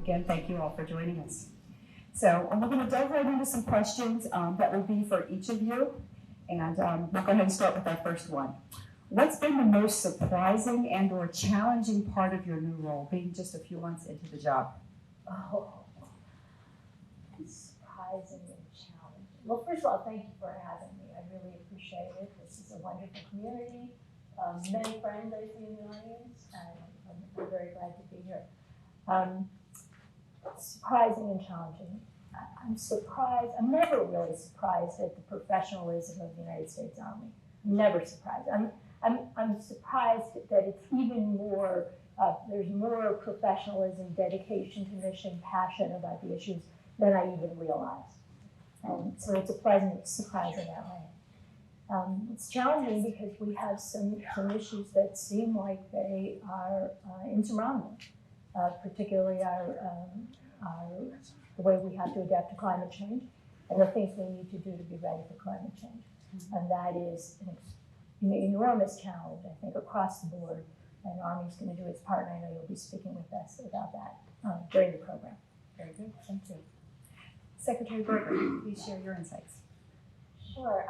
again, thank you all for joining us. So we're going to delve right into some questions that will be for each of you. And we'll go ahead and start with our first one. What's been the most surprising and or challenging part of your new role, being just a few months into the job? Oh, surprising and challenging. Well, first of all, thank you for having me. I really appreciate it. This is a wonderful community. Many friends I see in the audience, and I'm very glad to be here. Surprising and challenging. I'm surprised. I'm never really surprised at the professionalism of the United States Army. I'm never surprised. I'm surprised that it's even more. There's more professionalism, dedication to mission, passion about the issues than I even realized. And so it's a pleasant surprise in that way. It's challenging because we have some issues that seem like they are insurmountable, particularly the way we have to adapt to climate change and the things we need to do to be ready for climate change. And that is an enormous challenge, I think, across the board. And Army's going to do its part, and I know you'll be speaking with us about that during the program. Very good, thank you. Secretary Berger, please share your insights. Sure.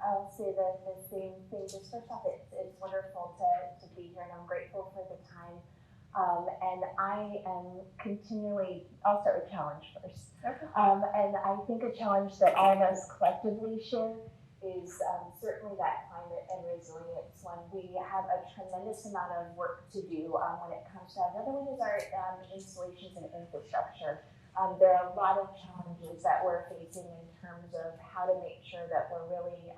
I'll say the same thing. Just first off, it's wonderful to be here, and I'm grateful for the time. And I am continually, I'll start with challenge first. Okay. And I think a challenge that all of us collectively share is certainly that climate and resilience one. We have a tremendous amount of work to do when it comes to that. Another one is our installations and infrastructure. There are a lot of challenges that we're facing in terms of how to make sure that we're really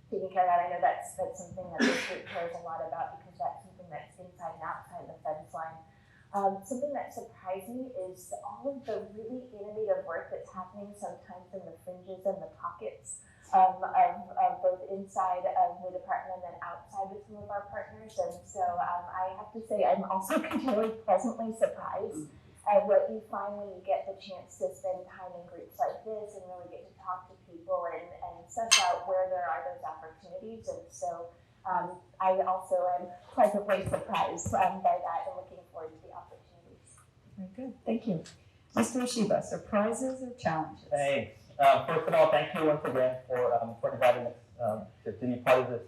taking care of that. I know that's something that the state cares a lot about because that's something that's inside and outside the fence line. Something that surprised me is all of the really innovative work that's happening sometimes in the fringes and the pockets of both inside of the department and then outside with some of our partners. And so I have to say I'm also continually pleasantly surprised at what you find when you get the chance to spend time in groups like this and really get to talk to people and suss out where there are those opportunities. And so I also am pleasantly surprised by that and looking forward to the opportunities. Very good, thank you. Mr. Oshiba, surprises or challenges? Thanks. First of all, thank you once again for inviting us to be part of this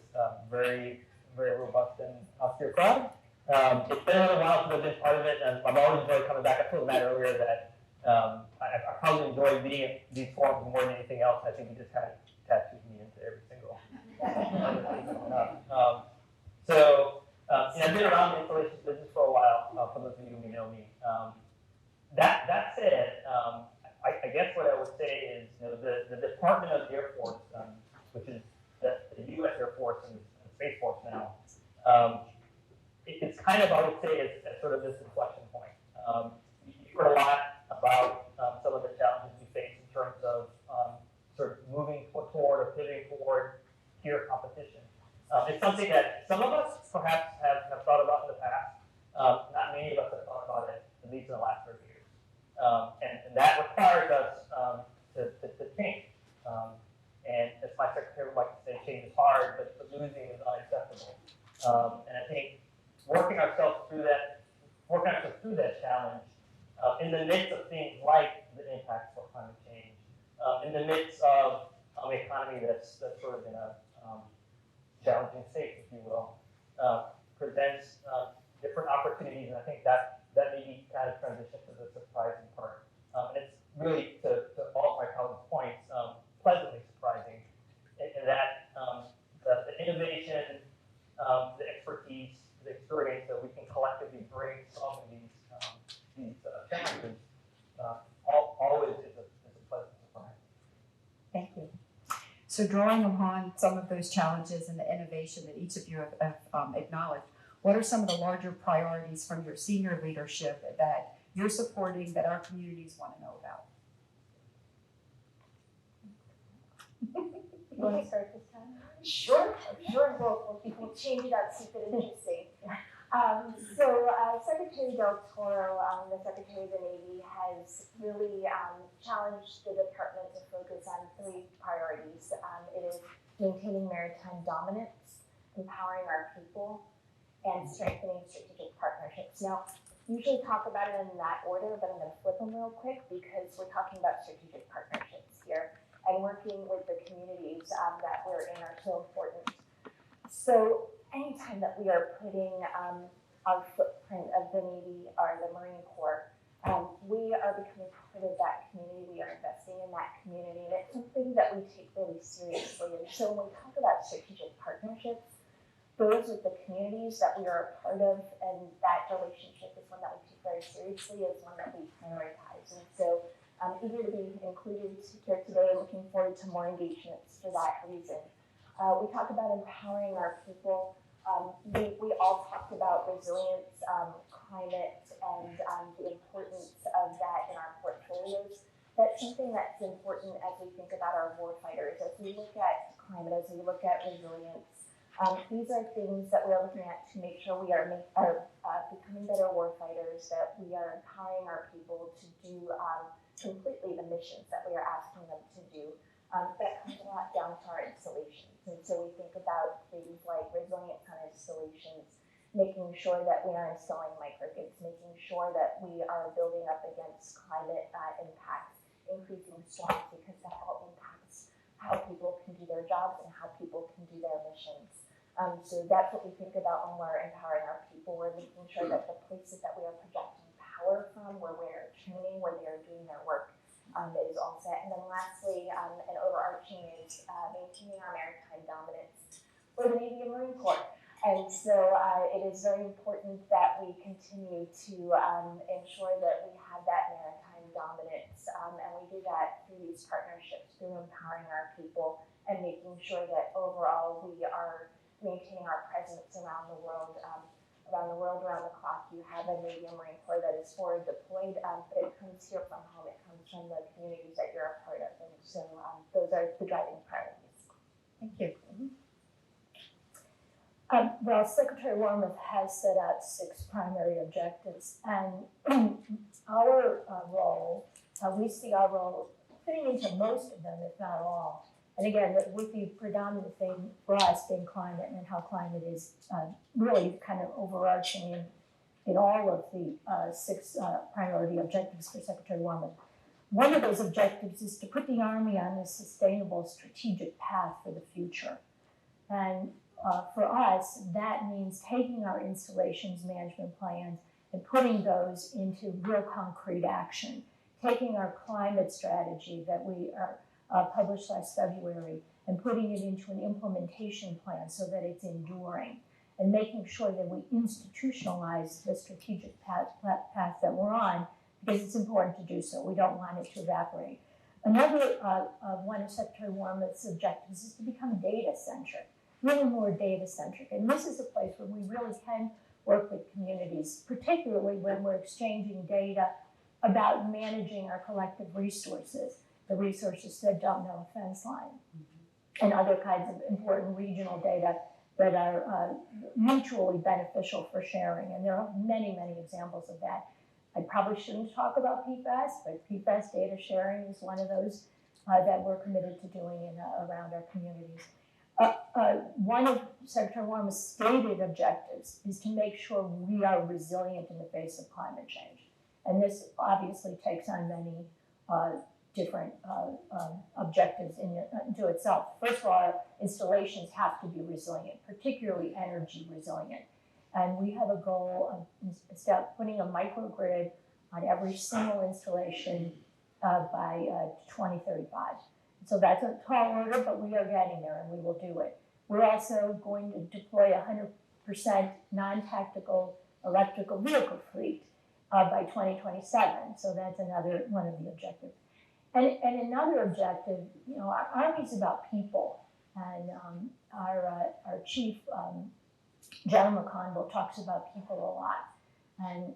very, very robust and austere crowd. It's been a little while since I've been part of it, and I've always enjoyed coming back. I told Matt earlier that I probably enjoy being at these forums more than anything else. I think he just kind of tattooed me into every single. I've been around the installations business for a while. For those of you who know me. That said, I guess what I would say is, the Department of the Air Force, which is the U.S. Air Force and Space Force now. It's kind of, I would say, it's sort of this inflection point. You've heard a lot about some of the challenges we face in terms of sort of moving toward or pivoting toward peer competition. It's something that some of us perhaps have thought about in the past. Not many of us have thought about it, at least in the last 30 years. And that requires us to change. And as my secretary would like to say, change is hard, but losing is unacceptable. And I think working ourselves through that challenge in the midst of things like the impacts of climate change, in the midst of an economy that's sort of in a challenging state, if you will, presents different opportunities, and I think that maybe kind of transition to the surprising part. And it's really, to all of my colleagues' points, pleasantly surprising in that the innovation, the expertise, the experience that we can collectively bring to solving these challenges always is a pleasant surprise. Thank you. So drawing upon some of those challenges and the innovation that each of you have acknowledged, what are some of the larger priorities from your senior leadership that you're supporting that our communities want to know about? You want to start this time? Sure. We'll change it up, see if it's interesting. Secretary Del Toro, the Secretary of the Navy, has really challenged the department to focus on 3 priorities. It is maintaining maritime dominance, empowering our people, and strengthening strategic partnerships. Now, usually talk about it in that order, but I'm going to flip them real quick because we're talking about strategic partnerships here, and working with the communities that we're in are so important. So anytime that we are putting our footprint of the Navy or the Marine Corps, we are becoming part of that community, we are investing in that community, and it's something that we take really seriously. And so when we talk about strategic partnerships, those are the communities that we are a part of, and that relationship is one that we take very seriously, is one that we prioritize. And so I'm eager to be included here today, looking forward to more engagements for that reason. We talk about empowering our people. We all talked about resilience, climate, and the importance of that in our portfolios. That's something that's important as we think about our warfighters, as we look at climate, as we look at resilience. These are things that we are looking at to make sure we are becoming better warfighters, that we are empowering our people to do completely the missions that we are asking them to do. That comes a lot down to our installations. And so we think about things like resilience on installations, making sure that we are installing microgrids, making sure that we are building up against climate impacts, increasing storms, because that all impacts how people can do their jobs and how people can do their missions. So that's what we think about when we're empowering our people. We're making sure that the places that we are projecting power from, where we're training, where they are doing their work, is all set. And then lastly, and overarching is maintaining our maritime dominance for the Navy and Marine Corps. And so it is very important that we continue to ensure that we have that maritime dominance. And we do that through these partnerships, through empowering our people and making sure that overall we are maintaining our presence around the world, around the clock. You have a Navy and Marine Corps that is forward deployed, but it comes here from home. It comes from the communities that you're a part of. And so those are the driving priorities. Thank you. Well, Secretary Wormuth has set out 6 primary objectives, and our role, we see our role fitting into most of them, if not all. And again, with the predominant thing for us being climate, and how climate is really kind of overarching in all of the 6 priority objectives for Secretary Wormuth. One of those objectives is to put the Army on a sustainable strategic path for the future. And for us, that means taking our installations management plans and putting those into real concrete action, taking our climate strategy that we are published last February and putting it into an implementation plan so that it's enduring, and making sure that we institutionalize the strategic path that we're on, because it's important to do so. We don't want it to evaporate. Another one of Secretary Wormuth's objectives is to become data-centric, really more data-centric. And this is a place where we really can work with communities, particularly when we're exchanging data about managing our collective resources, the resources that don't know a fence line, and other kinds of important regional data that are mutually beneficial for sharing. And there are many, many examples of that. I probably shouldn't talk about PFAS, but PFAS data sharing is one of those that we're committed to doing around our communities. One of Secretary Wormuth's stated objectives is to make sure we are resilient in the face of climate change. And this obviously takes on many different objectives into itself. First of all, our installations have to be resilient, particularly energy resilient. And we have a goal of putting a microgrid on every single installation by 2035. So that's a tall order, but we are getting there, and we will do it. We're also going to deploy 100% non-tactical electrical vehicle fleet by 2027. So that's another one of the objectives. And another objective, you know, our Army's about people, and our chief, General McConville, talks about people a lot,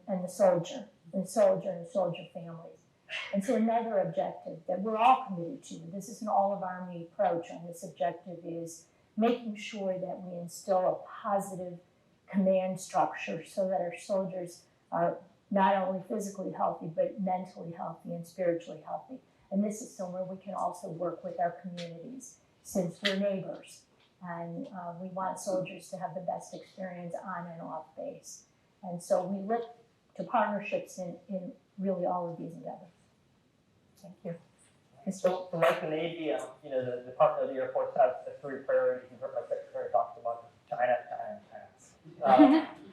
and the soldier and soldier families. And so another objective that we're all committed to, this is an all-of-Army approach on this objective, is making sure that we instill a positive command structure so that our soldiers are not only physically healthy, but mentally healthy and spiritually healthy. And this is somewhere we can also work with our communities, since we're neighbors. And we want soldiers to have the best experience on and off base. And so we look partnerships in really all of these endeavors. Thank you. So like the Navy, the Department of the Air Force has 3 priorities. You've heard my secretary talk about China.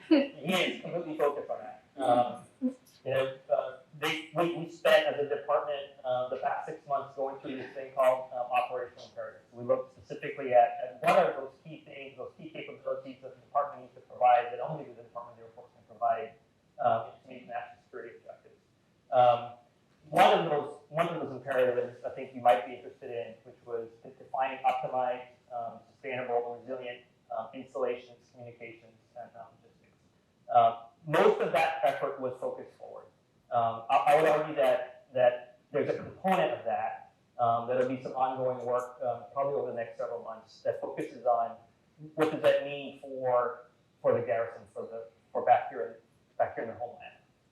He is completely focused on that. We spent as a department the past 6 months going through this thing called operational imperatives. We looked specifically at what are those key things, those key capabilities that the department needs to provide that only the Department of the Air Force can provide to meet national security objectives. One of those imperatives I think you might be interested in, which was defining optimized, sustainable, resilient installations, communications, and logistics. Most of that effort was focused forward. I would argue that there's a component of that that'll be some ongoing work, probably over the next several months, that focuses on what does that mean for the garrison, for back here in the homeland.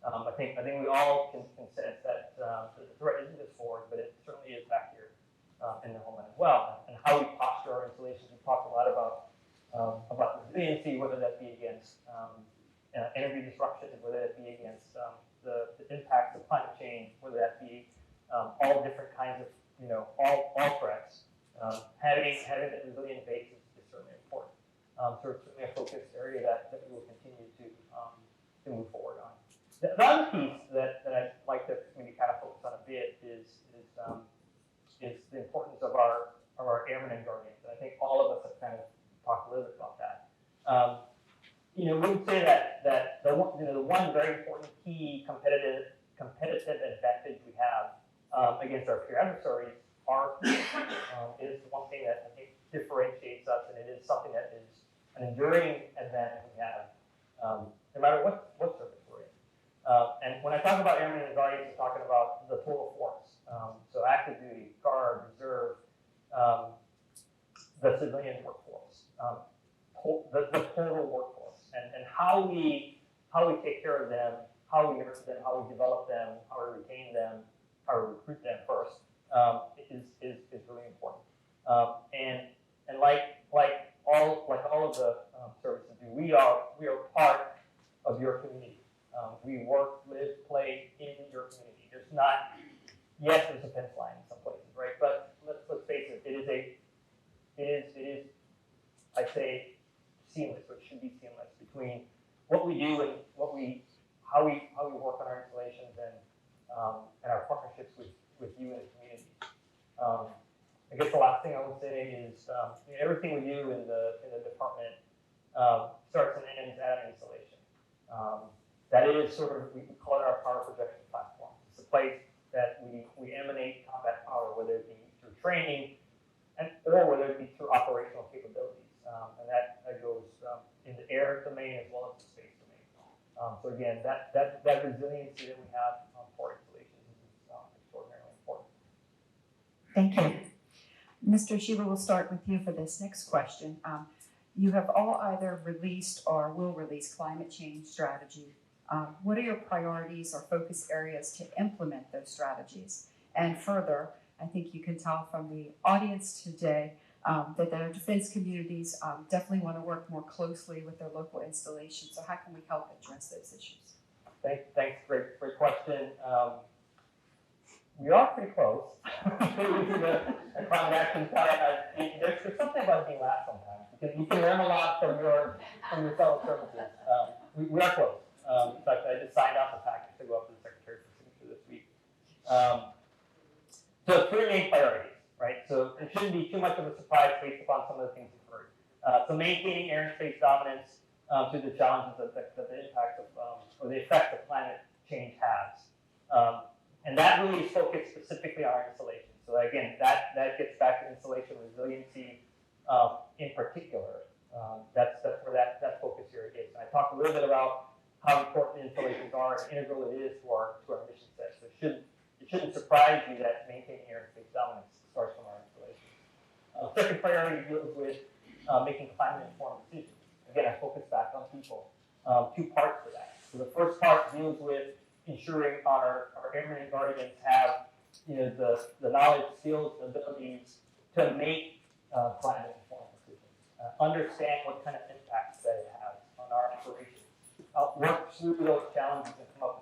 I think we all can sense that the threat isn't just forward, but it certainly is back here in the homeland as well. And how we posture our installations, we talked a lot about resiliency, whether that be against energy disruption, whether that be against the impacts of climate change, whether that be all different kinds of all threats. Having that resilient base is certainly important. So it's certainly a focus area that we will continue to move forward on. The other piece that I'd like to maybe kind of focus on a bit is the importance of our airmen and guardians. And I think all of us have kind of talked a little bit about that. We would say that the one very important key competitive advantage we have against our peer adversaries is one thing that I think differentiates us, and it is something that is an enduring advantage we have, no matter what service we're in. And when I talk about airmen and guardians, I'm talking about the total force. So active duty, guard, reserve, the civilian workforce, the total workforce, and how we take care of them, how we nurture them, how we develop them, how we retain them, how we recruit them first, is really important. And like all of the services do, we are part of your community. We work, live, play in your community. There's not, yes, there's a fence line in some places, right? But let's face it, it is, I'd say, seamless, or it should be seamless between what we do and how we work on our installations and our partnerships with you and the community. I guess the last thing I would say is everything we do in the department starts and ends at an installation. That is sort of, we call it our power projection platform. It's a place that we emanate combat power, whether it be through training or whether it be through operational capabilities. And that goes in the air domain as well as the space domain. So again, that resiliency that we have for installations is extraordinarily important. Thank you. Mr. Oshiba, we'll start with you for this next question. You have all either released or will release climate change strategy. What are your priorities or focus areas to implement those strategies? And further, I think you can tell from the audience today that the defense communities definitely want to work more closely with their local installations. So how can we help address those issues? Thanks. Great question. We are pretty close. The climate action plan. There's something about being last sometimes because you can learn a lot from your fellow services. We are close. In fact, I just signed off the package to go up to the Secretary for signature this week. So 3 main priorities, right? So it shouldn't be too much of a surprise based upon some of the things you've heard. So maintaining air and space dominance through the challenges that the impact of or the effect of climate change has. And that really is focused specifically on our installation. So again, that gets back to installation resiliency in particular. That's where that focus here is. And I talked a little bit about how important installations are and integral it is to our mission set. So it shouldn't surprise you that maintaining air and space dominance starts from our installations. Second priority deals with making climate-informed decisions. Again, I focus back on people. 2 parts to that. So the first part deals with ensuring our airmen and guardians have the knowledge, skills, and abilities to make climate-informed decisions. Understand what kind of impacts that it has on our operations. Work through those challenges and come up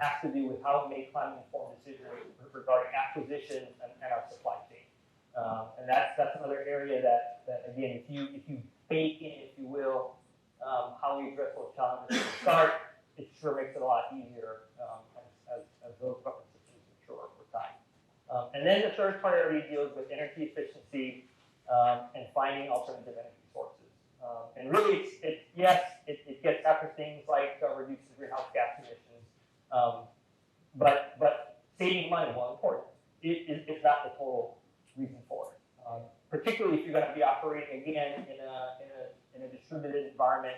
has to do with how we make climate-informed decisions regarding acquisitions and our supply chain. And that's another area that again, if you bake in, if you will, how we address those challenges from the start, it sure makes it a lot easier as those government systems mature over time. And then the third priority deals with energy efficiency and finding alternative energy sources. And really, it gets after things like reducing greenhouse gas emissions, but saving money, more important, it's not the total reason for it. Particularly if you're going to be operating again in a distributed environment,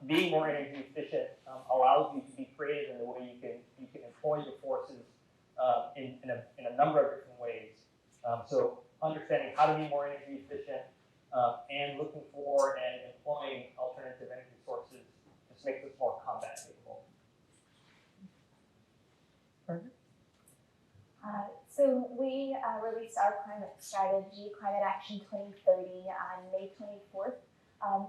being more energy efficient allows you to be creative in the way you can employ your forces in a number of different ways. So understanding how to be more energy efficient and looking for and employing alternative energy sources just makes us more combat capable. So we released our climate strategy, Climate Action 2030, on May 24th,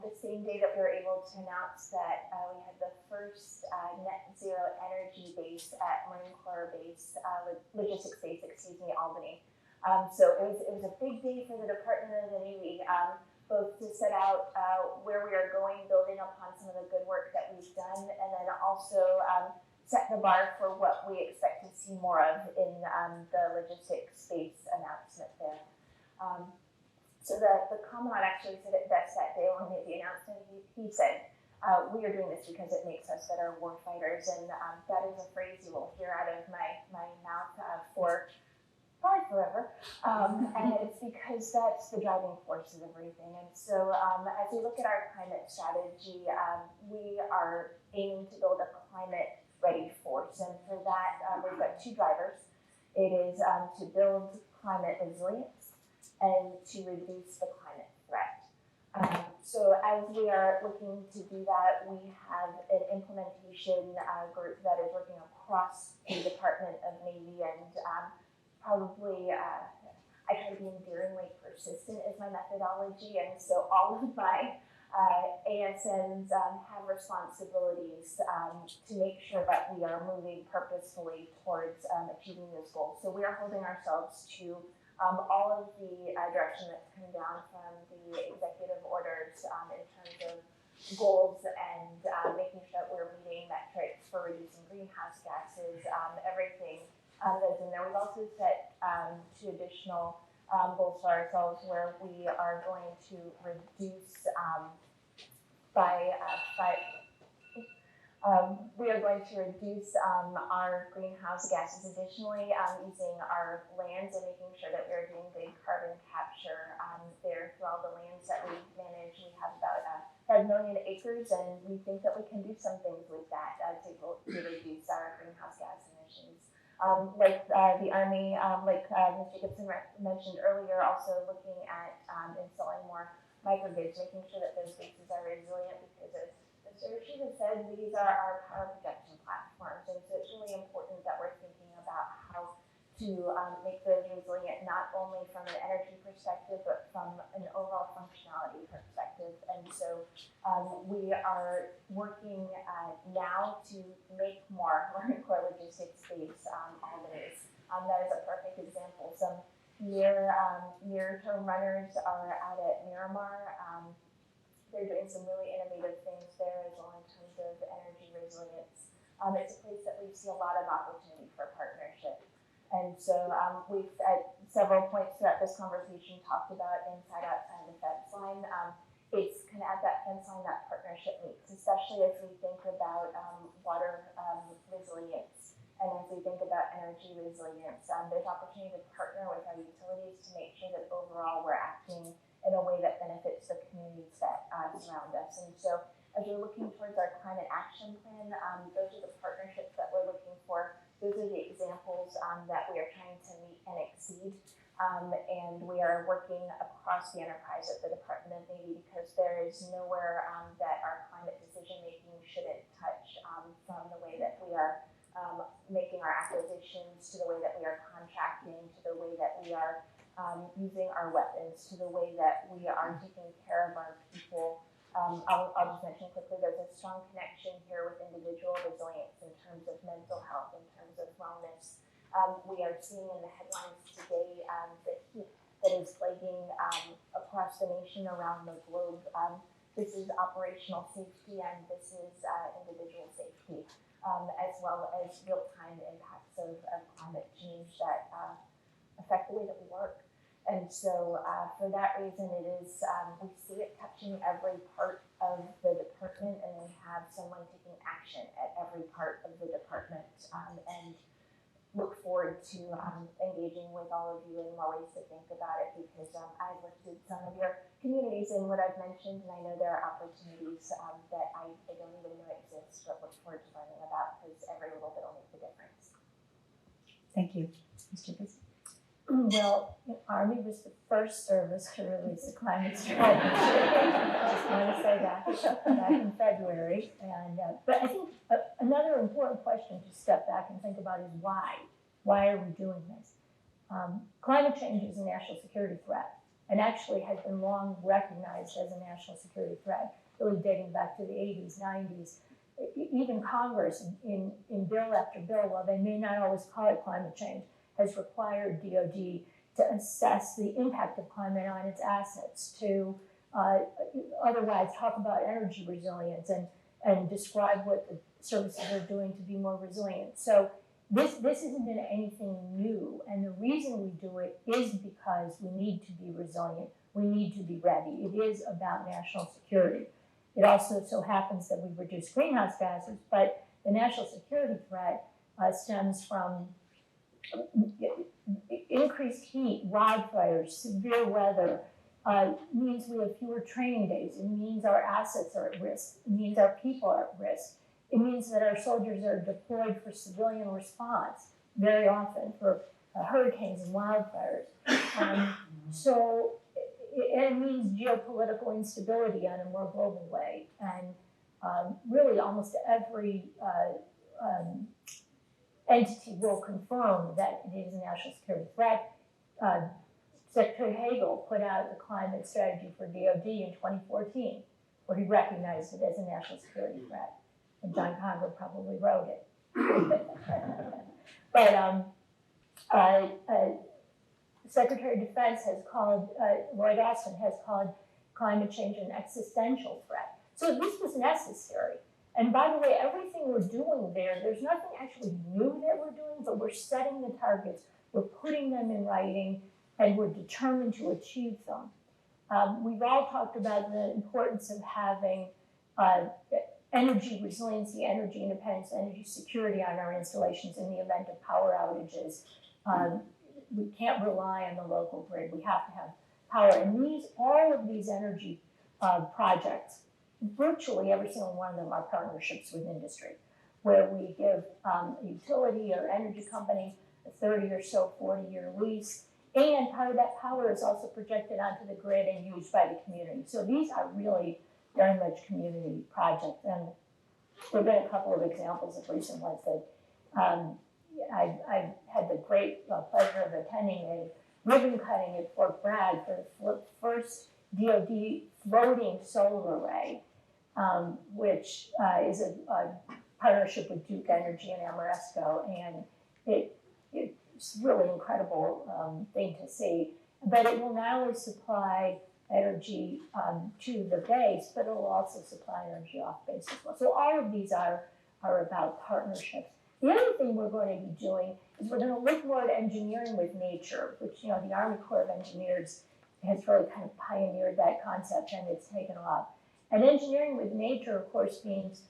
the same day that we were able to announce that we had the first net zero energy base at Marine Corps base, logistics base, Albany. So it was a big day for the Department of the Navy, both to set out where we are going, building upon some of the good work that we've done, and then also set the bar for what we expect to see more of in the logistics space announcement there. So the Commandant actually said it best that day when we made the announcement. He said, we are doing this because it makes us better warfighters, and that is a phrase you will hear out of my mouth for probably forever, and it's because that's the driving force of everything. And so as we look at our climate strategy, we are aiming to build a climate-ready force, and for that we've got two drivers. It is to build climate resilience and to reduce the climate threat. So as we are looking to do that, we have an implementation group that is working across the Department of Navy, and probably, I try to be endearingly persistent is my methodology, and so all of my ASNs have responsibilities to make sure that we are moving purposefully towards achieving this goal. So we are holding ourselves to all of the direction that's come down from the executive orders in terms of goals and making sure that we're meeting metrics for reducing greenhouse gases, everything that's in there. We've also set two additional goals for ourselves where we are going to reduce our greenhouse gases additionally using our lands and making sure that we're doing good carbon capture there through all the lands that we manage. We have about 5 million acres, and we think that we can do some things with that to reduce our greenhouse gas emissions. Like the Army, like Ms. Jacobson mentioned earlier, also looking at installing more microgrids, making sure that those bases are resilient, because as Oshiba said, these are our power projection platforms, and so it's really important that we're thinking about how to make those resilient, not only from an energy perspective, but from an overall functionality perspective. And so we are working now to make more Marine Corps logistics space Albany's. That is a perfect example. Some near-term runners are out at Miramar. They're doing some really innovative things there as well in terms of energy resilience. It's a place that we see a lot of opportunity for partnership. And so we've at several points throughout this conversation talked about inside, outside the fence line. It's kind of at that fence line that partnership meets, especially as we think about water resilience and as we think about energy resilience. There's opportunity to partner with our utilities to make sure that overall we're acting in a way that benefits the communities that surround us. And so as we're looking towards our climate action plan, those are the partnerships that we're looking for. Those are the examples that we are trying to meet and exceed. And we are working across the enterprise at the Department of Navy, because there is nowhere that our climate decision making shouldn't touch, from the way that we are making our acquisitions, to the way that we are contracting, to the way that we are using our weapons, to the way that we are taking care of our people, I'll just mention quickly, there's a strong connection here with individual resilience in terms of mental health, in terms of wellness. We are seeing in the headlines today the heat that is plaguing across the nation, around the globe. This is operational safety and this is individual safety, as well as real-time impacts of climate change that affect the way that we work. And so for that reason, it is, we see it touching every part of the department, and we have someone taking action at every part of the department, and look forward to engaging with all of you in more ways to think about it, because I've looked at some of your communities and what I've mentioned, and I know there are opportunities that I don't even know exist, but look forward to learning about, because every little bit will make the difference. Thank you. Ms. Jacobson? Well, the Army was the first service to release a climate strategy. I just want to say that back in February. And but I think another important question to step back and think about is why? Why are we doing this? Climate change is a national security threat, and actually has been long recognized as a national security threat, really dating back to the 80s, 90s. Even Congress, in bill after bill, while they may not always call it climate change, has required DoD to assess the impact of climate on its assets, to otherwise talk about energy resilience and describe what the services are doing to be more resilient. So this isn't been anything new, and the reason we do it is because we need to be resilient. We need to be ready. It is about national security. It also so happens that we reduce greenhouse gases, but the national security threat stems from increased heat, wildfires, severe weather. Means we have fewer training days. It means our assets are at risk. It means our people are at risk. It means that our soldiers are deployed for civilian response, very often for hurricanes and wildfires. So it means geopolitical instability on a more global way. And really almost every entity will confirm that it is a national security threat. Secretary Hagel put out the climate strategy for DoD in 2014, where he recognized it as a national security threat. And John Congress probably wrote it. But Secretary of Defense has called, Lloyd Austin has called climate change an existential threat. So this was necessary. And by the way, everything we're doing there's nothing actually new that we're doing, but we're setting the targets, we're putting them in writing, and we're determined to achieve them. We've all talked about the importance of having energy resiliency, energy independence, energy security on our installations in the event of power outages. We can't rely on the local grid. We have to have power. And all of these energy projects, virtually every single one of them are partnerships with industry, where we give a utility or energy company a 30 or so, 40-year lease, and part of that power is also projected onto the grid and used by the community. So these are really very much community projects. And there have been a couple of examples of recent ones that I've had the great pleasure of attending a ribbon cutting at Fort Bragg for the first DoD floating solar array, which is a partnership with Duke Energy and Ameresco, and it's really incredible thing to see. But it will not only supply energy to the base, but it will also supply energy off base as well. So all of these are about partnerships. The other thing we're going to be doing is we're going to look more at engineering with nature, which, the Army Corps of Engineers has really kind of pioneered that concept, and it's taken off. And engineering with nature, of course, means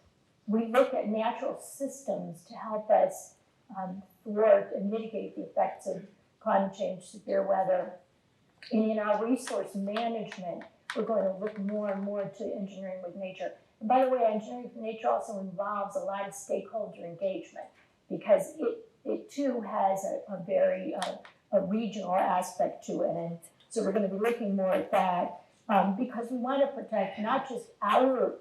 we look at natural systems to help us thwart and mitigate the effects of climate change, severe weather. And in our resource management, we're going to look more and more to engineering with nature. And by the way, engineering with nature also involves a lot of stakeholder engagement, because it too has a very a regional aspect to it. And so we're going to be looking more at that because we want to protect not just our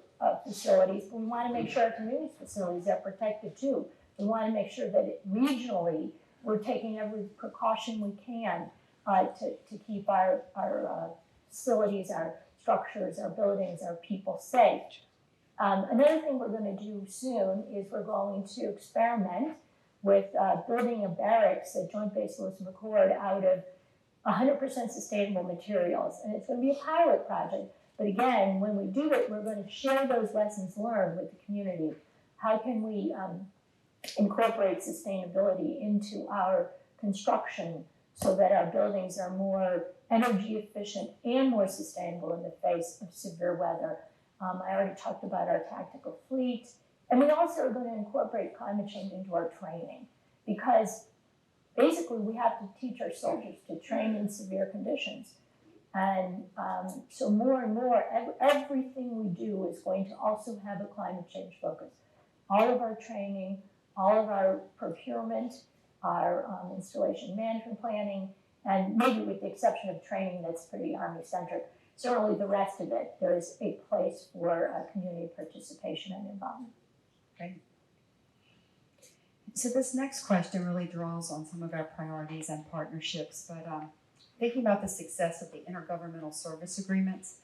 facilities, but we want to make sure our community facilities are protected too. We want to make sure that regionally we're taking every precaution we can to keep our facilities, our structures, our buildings, our people safe. Another thing we're going to do soon is we're going to experiment with building a barracks at Joint Base Lewis McChord out of 100% sustainable materials. And it's going to be a pilot project. But again, when we do it, we're going to share those lessons learned with the community. How can we incorporate sustainability into our construction so that our buildings are more energy efficient and more sustainable in the face of severe weather? I already talked about our tactical fleet. And we also are going to incorporate climate change into our training, because basically we have to teach our soldiers to train in severe conditions. And so more and more, everything we do is going to also have a climate change focus. All of our training, all of our procurement, our installation management planning, and maybe with the exception of training that's pretty Army-centric, certainly the rest of it, there is a place for community participation and involvement. Great. So this next question really draws on some of our priorities and partnerships, but thinking about the success of the intergovernmental service agreements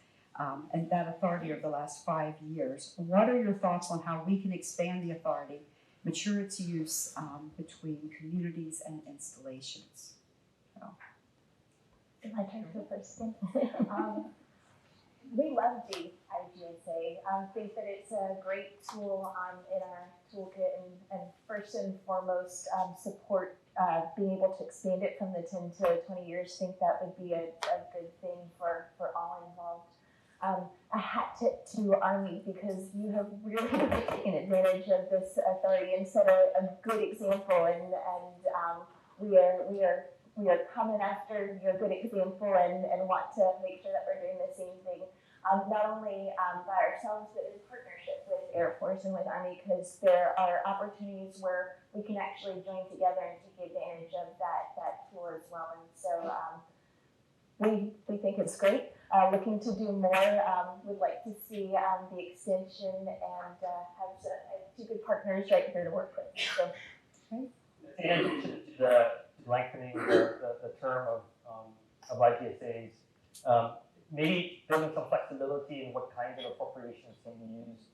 and that authority over the last 5 years, what are your thoughts on how we can expand the authority, mature its use between communities and installations? So. My turn for the first thing. We love the IGSA. Think that it's a great tool in our toolkit, and first and foremost, support being able to expand it from the 10 to 20 years. Think that would be a good thing for all involved. A hat tip to Army, because you have really taken advantage of this authority and set a good example, and we are coming after your good example and want to make sure that we're doing the same thing. Not only by ourselves, but in partnership with Air Force and with Army, because there are opportunities where we can actually join together and take advantage of that tool as well. And so we think it's great. Looking to do more. Would like to see the extension and have two good partners right here to work with. So, And the lengthening the term of IGSAs, maybe building some flexibility in what kinds of appropriations can be used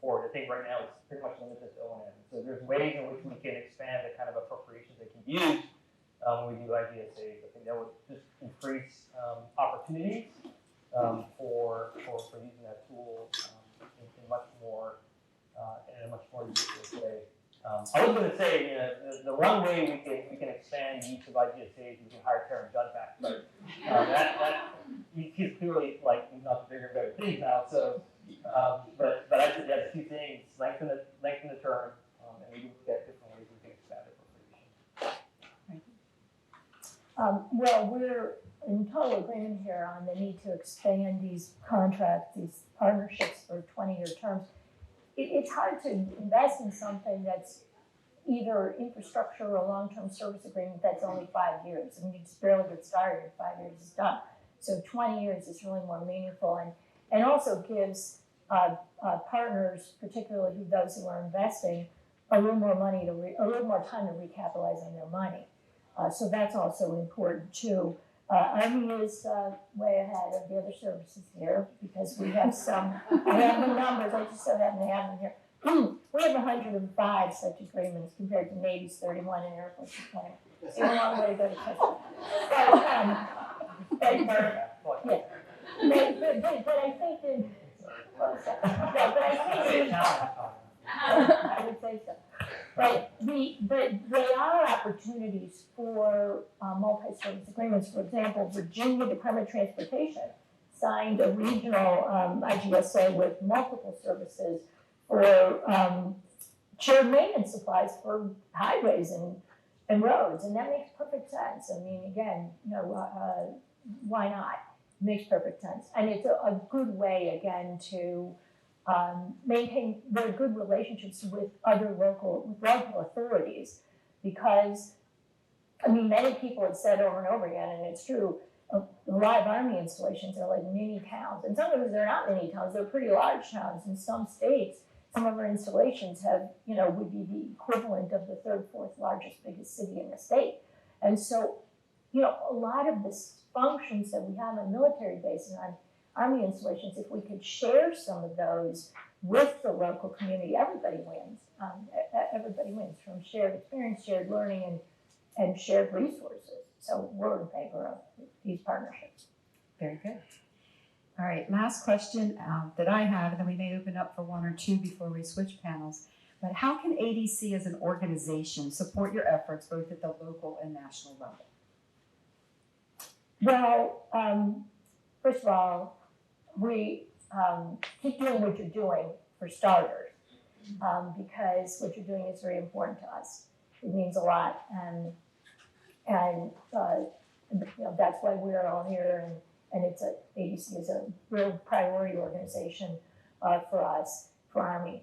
for it. I think right now it's pretty much limited to O&M. So there's ways in which we can expand the kind of appropriations that can be used when we do IGSAs. I think that would just increase opportunities for using that tool in much more in a much more useful way. I was going to say, the one way we can expand the use of IGSAs, we can hire Karen Judd back, but he's clearly he's not the bigger, better thing now. So, but I suggest two things: lengthen the term, and we can look at different ways we can expand appropriation. Well, we're in total agreement here on the need to expand these contracts, these partnerships for 20-year terms. It's hard to invest in something that's either infrastructure or a long-term service agreement that's only 5 years. I mean, it's barely get started, 5 years is done. So 20 years is really more meaningful, and also gives partners, particularly those who are investing, a little more time to recapitalize on their money. So that's also important too. Army is way ahead of the other services here, because we have some, I have the numbers, I just don't happen to have them here. We have 105 such agreements compared to Navy's 31 and Air Force's 20. It's a long way to go to catch up. But I think that, I would say so. Right, but they are opportunities for multi-service agreements. For example, Virginia Department of Transportation signed a regional IGSA with multiple services for shared maintenance supplies for highways and roads, and that makes perfect sense. I mean, again, why not? It makes perfect sense, and it's a good way, again, to maintain very good relationships with other local authorities, because, I mean, many people have said over and over again, and it's true, a lot of Army installations are like mini towns, and sometimes they're not mini towns, they're pretty large towns. In some states, some of our installations have, would be the equivalent of the third, fourth largest, biggest city in the state. And so, a lot of the functions that we have on military bases Army installations, if we could share some of those with the local community, everybody wins. Everybody wins from shared experience, shared learning, and shared resources. So we're in favor of these partnerships. Very good. All right, last question that I have, and then we may open up for one or two before we switch panels. But how can ADC as an organization support your efforts both at the local and national level? Well, first of all, we keep doing what you're doing for starters, because what you're doing is very important to us. It means a lot, and that's why we're all here, and ADC is a real priority organization for us, for Army.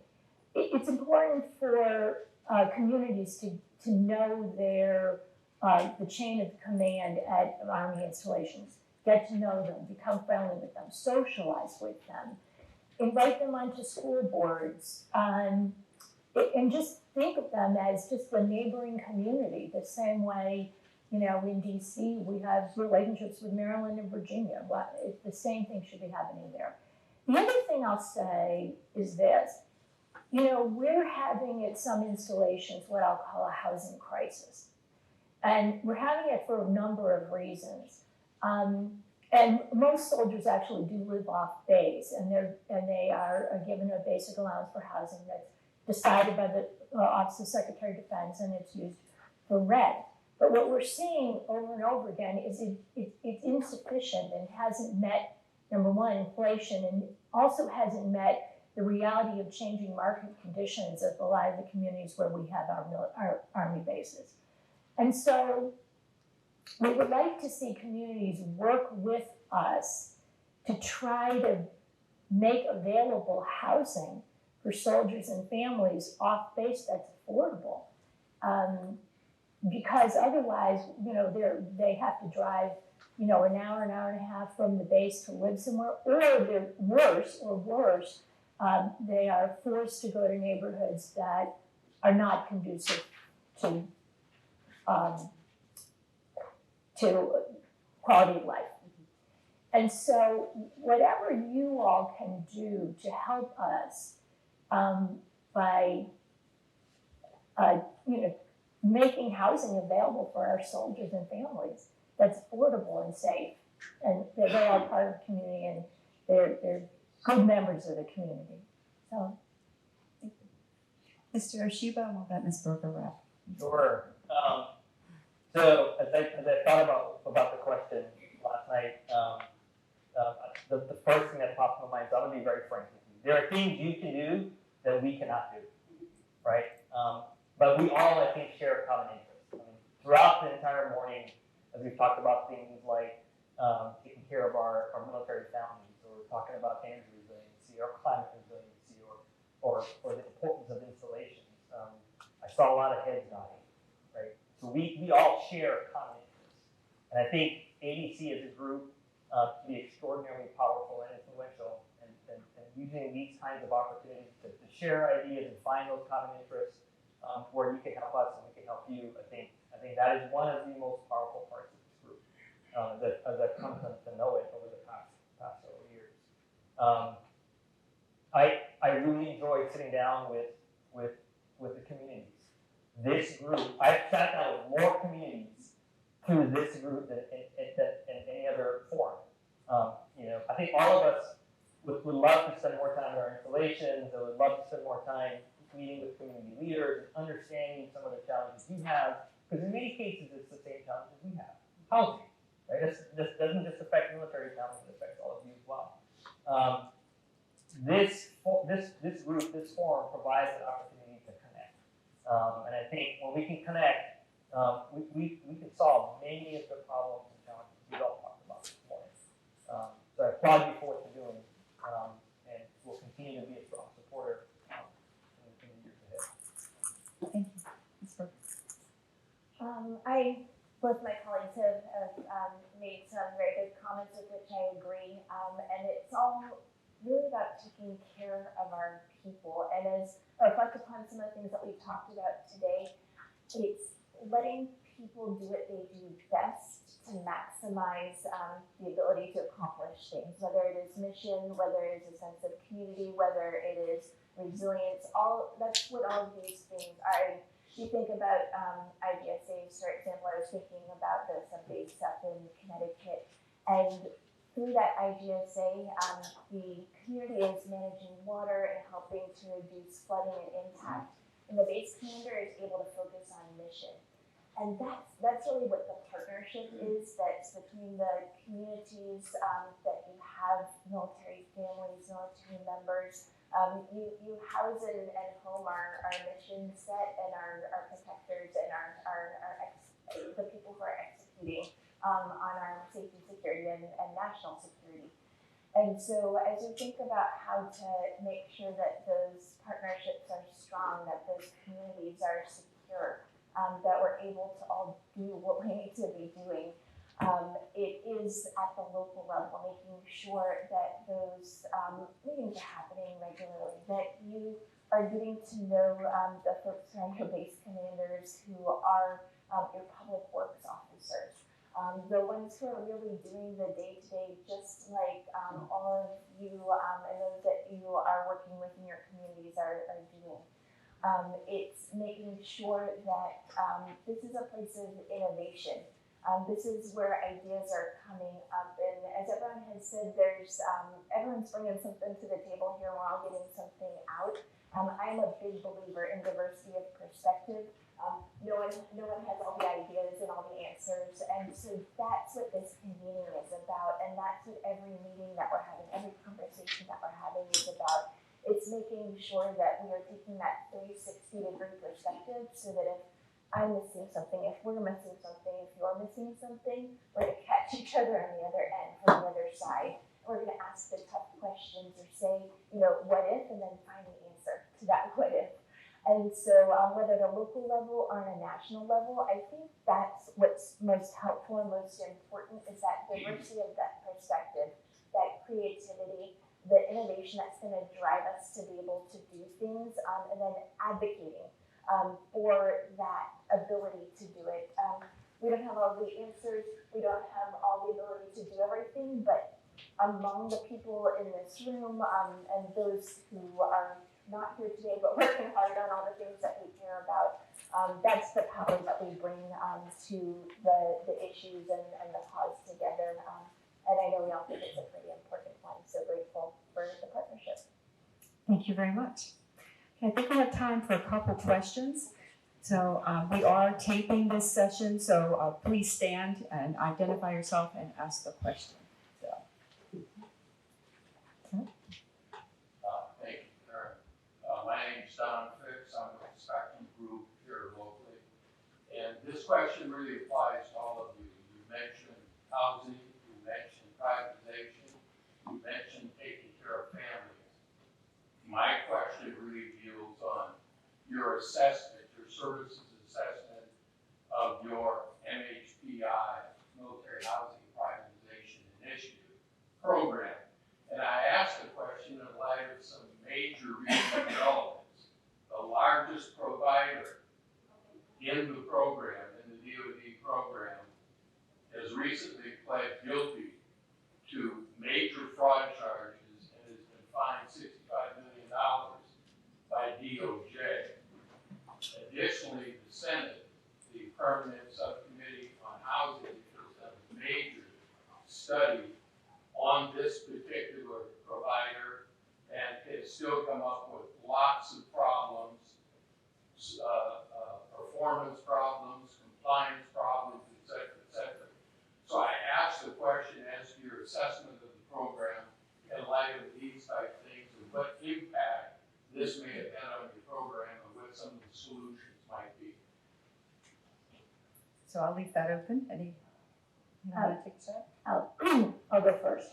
It's important for communities to know the chain of command at Army installations. Get to know them, become friendly with them, socialize with them, invite them onto school boards, and just think of them as just a neighboring community, the same way, in DC we have relationships with Maryland and Virginia. The same thing should be happening there. The other thing I'll say is this. We're having at some installations what I'll call a housing crisis. And we're having it for a number of reasons. And most soldiers actually do live off base, and they are given a basic allowance for housing that's decided by the Office of Secretary of Defense, and it's used for rent. But what we're seeing over and over again is it's insufficient and hasn't met, number one, inflation, and also hasn't met the reality of changing market conditions of a lot of the communities where we have our Army bases. And so we would like to see communities work with us to try to make available housing for soldiers and families off base that's affordable. Because otherwise, they have to drive, an hour and a half from the base to live somewhere, or they're worse, they are forced to go to neighborhoods that are not conducive to quality of life. And so whatever you all can do to help us by making housing available for our soldiers and families that's affordable and safe, and they are part of the community, and they're good members of the community. So, Mr. Oshiba, and we'll let Ms. Berger wrap. Sure. So as I thought about the question last night, the first thing that popped in my mind, so I'm going to be very frank with you. There are things you can do that we cannot do, right? But we all, I think, share a common interest. I mean, throughout the entire morning, as we've talked about things like taking care of our military families, or talking about energy resiliency, or climate resiliency, or the importance of installations, I saw a lot of heads nodding, right? So we all share a common interest. And I think ADC as a group can be extraordinarily powerful and influential, and using these kinds of opportunities to share ideas and find those common interests where you can help us and we can help you. I think that is one of the most powerful parts of this group that I've come to know it over the past several years. I really enjoy sitting down with the communities. This group, I've sat down with more communities through this group than any other forum. I think all of us would love to spend more time in our installations, and would love to spend more time meeting with community leaders and understanding some of the challenges you have, because in many cases it's the same challenges we have. Housing, right? This doesn't just affect military families, it affects all of you as well. This group, this forum provides an opportunity to connect. And I think when we can connect, we can solve many of the problems and challenges we've all talked about this morning. So I applaud you for what you're doing, and we'll continue to be a strong supporter in the years ahead. Thank you. Ms. Berger. Both my colleagues have made some very good comments with which I agree, and it's all really about taking care of our people. And as I reflect upon some of the things that we've talked about today, it's letting people do what they do best to maximize the ability to accomplish things, whether it is mission, whether it is a sense of community, whether it is resilience. That's what all of these things are. You think about IDSAs, for example. I was thinking about the sub-base up in Connecticut, and through that IGSA, the community is managing water and helping to reduce flooding and impact. And the base commander is able to focus on mission. And that's really what the partnership is, that's between the communities that you have, military families, military members. You house and home our mission set and our protectors and the people who are executing on our safety, security, and national security. And so as we think about how to make sure that those partnerships are strong, that those communities are secure, that we're able to all do what we need to be doing, it is at the local level, making sure that those meetings are happening regularly, that you are getting to know the folks around your base commanders who are your public works officers. The ones who are really doing the day-to-day, just like all of you and those that you are working with in your communities are doing. It's making sure that this is a place of innovation. This is where ideas are coming up, and as everyone has said, everyone's bringing something to the table here. We're all getting something out. I'm a big believer in diversity of perspective. No one has all the ideas and all the answers, and so that's what this convening is about, and that's what every meeting that we're having, every conversation that we're having is about. It's making sure that we are taking that 360-degree perspective, so that if I'm missing something, if we're missing something, if you're missing something, we're going to catch each other on the other end, from the other side. We're going to ask the tough questions or say, what if, and then find the answer to that what if. And so whether at a local level or on a national level, I think that's what's most helpful and most important, is that diversity of that perspective, that creativity, the innovation that's going to drive us to be able to do things, and then advocating for that ability to do it. We don't have all the answers, we don't have all the ability to do everything, but among the people in this room and those who are not here today but working hard on all the things that we care about, that's the power that we bring to the issues and the cause together. And I know we all think it's a pretty important one, so grateful for the partnership. Thank you very much. Okay, I think we have time for a couple questions. So we are taping this session, so please stand and identify yourself and ask the question. Thank you, Karen. My name is Don Fix. I'm with the Spectrum Group here locally. And this question really applies to all of you. You mentioned housing, you mentioned privatization, you mentioned taking care of families. My question really deals on your assessment, your services assessment of your MHPI, Military Housing Privatization Initiative program. And I asked the question in light of some major recent developments. The largest provider in the program, in the DoD program, has recently pled guilty to major fraud charges and has been fined $65 million by DOJ. Additionally, the Senate, the Permanent Subcommittee on Housing, has done a major study on this particular provider and has still come up with lots of problems, performance problems, compliance problems, et cetera, et cetera. So I asked the question as to your assessment of the program in light of these type things and what impact this may have had on your program and what some of the solutions might be. So I'll leave that open. You want to take a shot? I'll go first.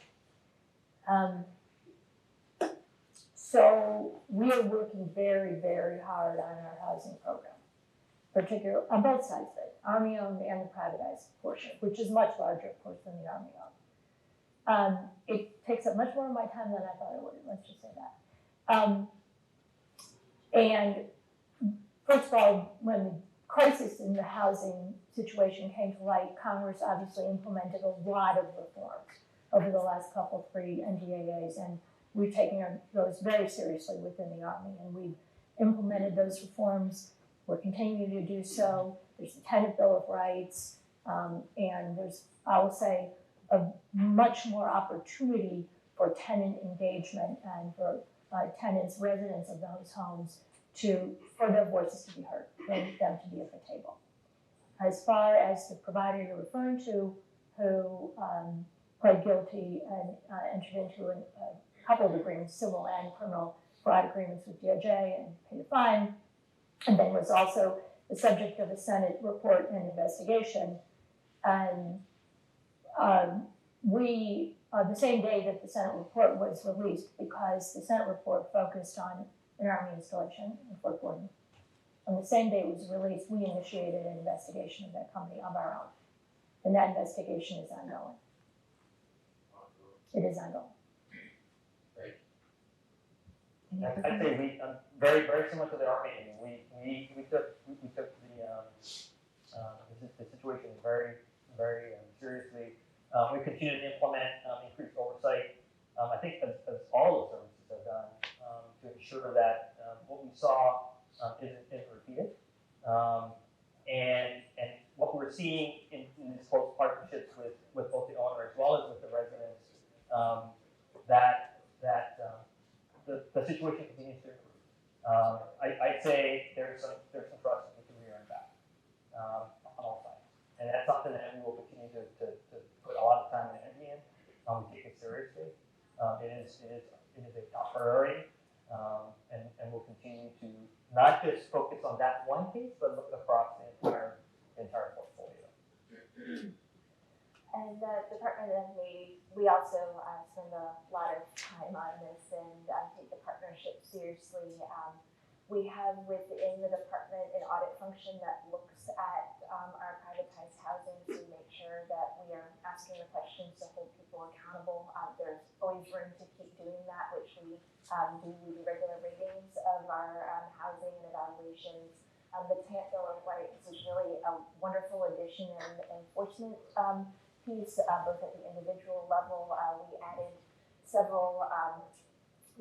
So we are working very, very hard on our housing program, particularly on both sides of it, Army-owned and the privatized portion, which is much larger, of course, than the Army-owned. It takes up much more of my time than I thought it would, let's just say that. And first of all, when crisis in the housing situation came to light, Congress obviously implemented a lot of reforms over the last three NDAAs, and we've taken those very seriously within the Army, and we've implemented those reforms. We're continuing to do so. There's the Tenant Bill of Rights, and there's, I will say, a much more opportunity for tenant engagement and for tenants, residents of those homes, for their voices to be heard, for them to be at the table. As far as the provider you're referring to, who pled guilty and entered into a couple of agreements, civil and criminal fraud agreements with DOJ, and paid a fine, and then was also the subject of a Senate report and investigation. And the same day that the Senate report was released, because the Senate report focused on an Army installation in Fort Gordon, on the same day it was released, we initiated an investigation of that company of our own. And that investigation is ongoing. It is ongoing. I'd say we very similar to the Army. I mean, we took the situation very seriously. We continue to implement increased oversight. I think as all the services have done to ensure that what we saw isn't repeated. And what we're seeing in these close partnerships with both the owner as well as with the residents, the situation continues to improve. I'd say there's some trust that we can earn back on all sides, and that's something that we will continue to put a lot of time and energy in. We take it seriously. It is a top priority, and we'll continue to not just focus on that one case, but look across the entire portfolio. And the Department of Navy, we also spend a lot of time on this and take the partnership seriously. We have within the department an audit function that looks at our privatized housing to make sure that we are asking the questions to hold people accountable. There's always room to keep doing that, which we do regular ratings of our housing and evaluations. The Tenant Bill of Rights is really a wonderful addition and enforcement piece, both at the individual level. We added several,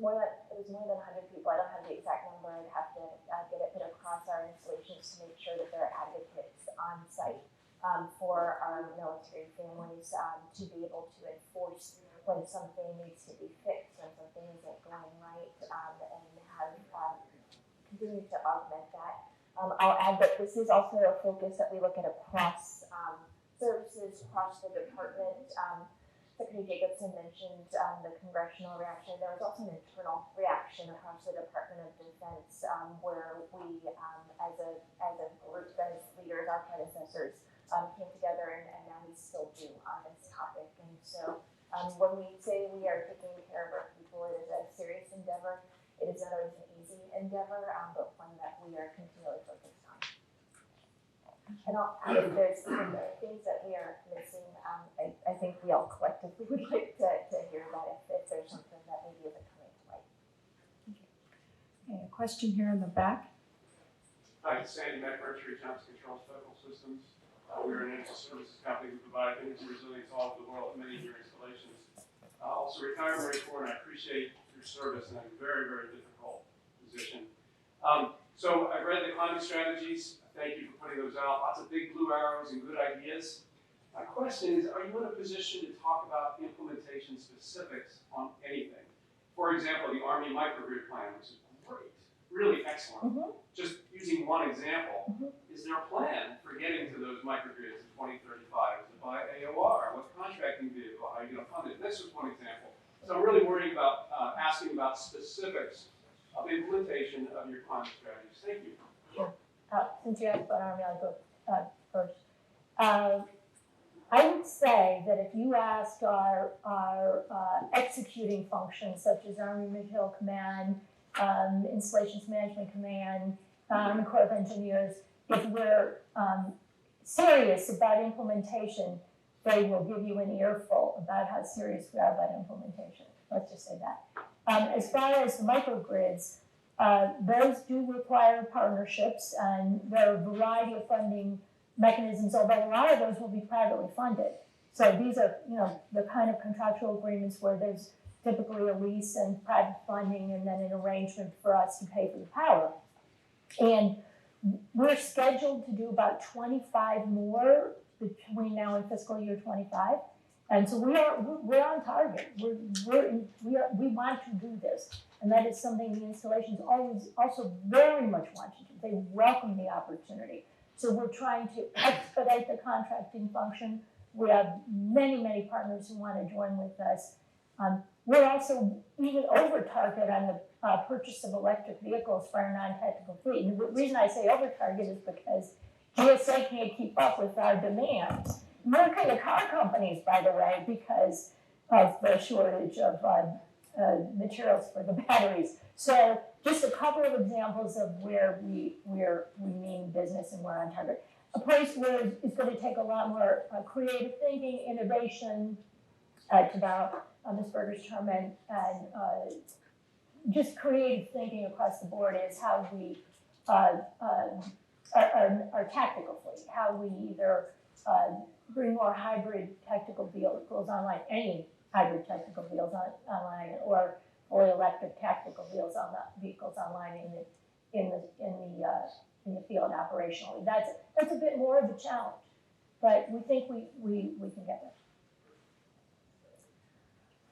it was more than 100 people. I don't have the exact number. I'd have to get it put across our installations to make sure that there are advocates on site for our military families to be able to enforce when something needs to be fixed, when something isn't going right, and have continue to augment that. I'll add that this is also a focus that we look at across services, across the department. Secretary Jacobson mentioned the congressional reaction. There was also an internal reaction across the Department of Defense where we, as a group, as leaders, our predecessors, came together and now we still do on this topic. And so when we say we are taking care of our people, it is a serious endeavor. It is not always an easy endeavor, but one that we are continually focused on. And if there's things that we are missing, I think we all collectively would like to hear that if there's something that maybe isn't coming to light. Okay, a question here in the back. Hi, it's Sandy McMurtry, Johnson Controls Federal Systems. We're an energy services company. We provide energy resilience all over the world at many of your installations. Also retired Marine Corps, and I appreciate your service in a very difficult position. So I've read the climate strategies. Thank you for putting those out. Lots of big blue arrows and good ideas. My question is, are you in a position to talk about implementation specifics on anything? For example, the Army microgrid plan, which is great, really excellent. Just using one example, is there a plan for getting to those microgrids in 2035? Is it by AOR? What contracting vehicle? How are you going to fund it? This is one example. So I'm really worried about asking about specifics of implementation of your climate strategies. Thank you. Sure. Since you asked about Army, I'll go first. I would say that if you asked our executing functions, such as Army Material Command, Installations Management Command, Army Corps of Engineers, if we're serious about implementation, they will give you an earful about how serious we are about implementation. Let's just say that. As far as the microgrids, those do require partnerships, and there are a variety of funding mechanisms, although a lot of those will be privately funded. So these are, the kind of contractual agreements where there's typically a lease and private funding and then an arrangement for us to pay for the power. And we're scheduled to do about 25 more between now and fiscal year 25. And so we're on target. We want to do this. And that is something the installations always also very much want to do. They welcome the opportunity. So we're trying to expedite the contracting function. We have many, many partners who want to join with us. We're also even over target on the purchase of electric vehicles for our non-technical fleet. And the reason I say over target is because GSA can't keep up with our demands. Nor can the car companies, by the way, because of the shortage of materials for the batteries. So just a couple of examples of where we mean business and we're on target. A place where it's going to take a lot more creative thinking, innovation, to borrow Ms. Berger's term, and just creative thinking across the board is how we, our tactical fleet, how we either bring more hybrid tactical vehicles online, any hybrid tactical vehicles online, or fully electric tactical vehicles online in the field operationally. That's a bit more of a challenge, but we think we can get there.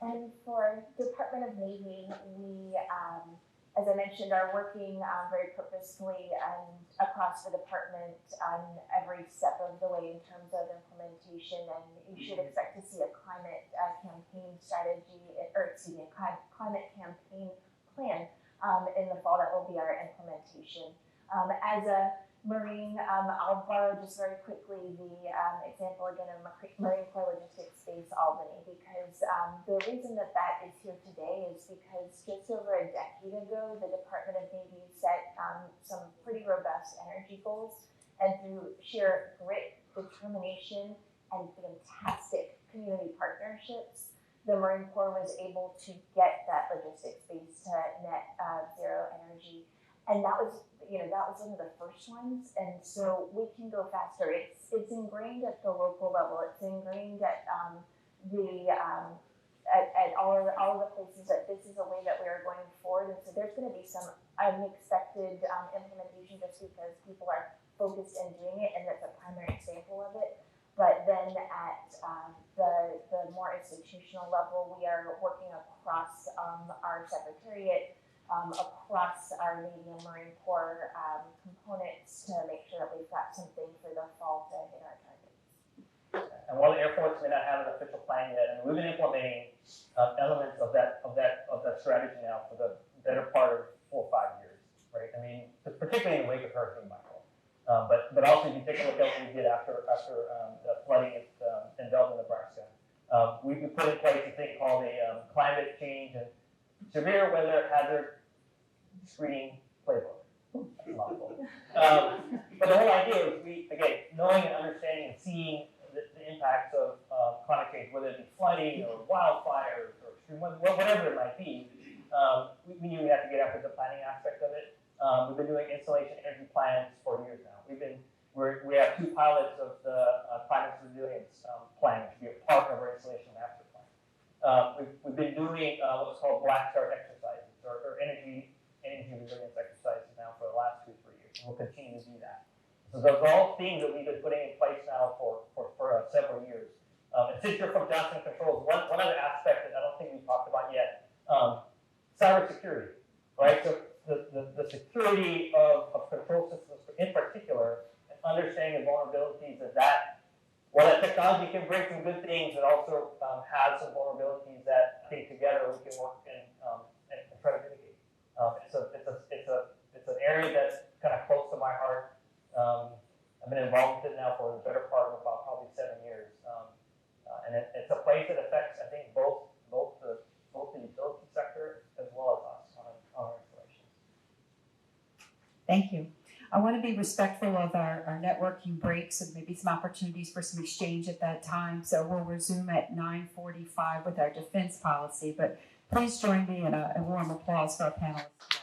And for Department of Navy, we, as I mentioned, are working very purposefully and across the department on every step of the way in terms of implementation. And you should expect to see a climate campaign strategy, or excuse me, a climate campaign plan in the fall that will be our implementation. As a Marine, I'll borrow just very quickly the example again of Marine Corps Logistics Base Albany, because the reason that is here today is because just over a decade ago, the Department of Navy set some pretty robust energy goals, and through sheer grit, determination, and fantastic community partnerships, the Marine Corps was able to get that logistics base to net zero energy. And that was one of the first ones, and so we can go faster. It's ingrained at the local level. It's ingrained at at all of the places that this is a way that we are going forward. And so there's going to be some unexpected implementation just because people are focused and doing it, and that's a primary example of it. But then at the more institutional level, we are working across our secretariat, across our Navy and Marine Corps components to make sure that we've got something for the fall to hit our targets. And while the Air Force may not have an official plan yet, and we've been implementing elements of that strategy now for the better part of 4 or 5 years, right? I mean, particularly in the wake of Hurricane Michael, but also if you take a look at what we did after the flooding in Belgium, Nebraska, we put in place a thing called a climate change and severe weather hazard screening playbook. That's a mouthful. But the whole idea is knowing and understanding and seeing the impacts of climate change, whether it be flooding or wildfires or extreme weather, whatever it might be. We knew we had to get after the planning aspect of it. We've been doing installation energy plans for years now. We have 2 pilots of the climate resilience plan, which will be a part of our installation master plan. We've been doing what's called Black Start exercises or energy resilience exercises now for the last 2 or 3 years. And we'll continue to do that. So those are all things that we've been putting in place now for several years. And since you're from Johnson Controls, one other aspect that I don't think we've talked about yet, cybersecurity, right? So the security of control systems in particular, and understanding the vulnerabilities of that. While that technology can bring some good things, it also has some vulnerabilities that I think together we can work and try to mitigate. It's an area that's kind of close to my heart. I've been involved with it now for the better part of about probably 7 years, and it's a place that affects, I think, both the utility sector as well as us on our installations. Thank you. I want to be respectful of our networking breaks and maybe some opportunities for some exchange at that time. So we'll resume at 9:45 with our defense policy. But please join me in a warm applause for our panelists.